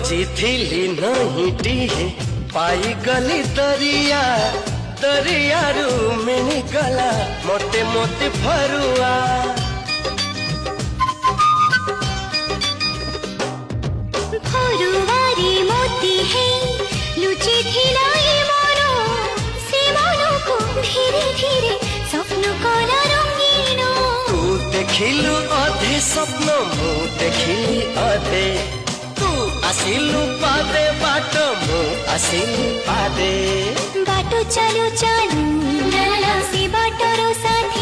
खोजी थिली नहीं टीहे पाई गली दरिया दरियारू मिनी गला मोटे मोटे फरुआ फरुआरी मोती है लुची थिलाई मनो से मनो को धीरे धीरे स्वप्न कला रंगीनो तू देखिलु अधे स्वप्न मु देखिली अधे तू आसिलु पादे बाट मु आसिली पादे बाटो चालू चालू से बाटो रो साथी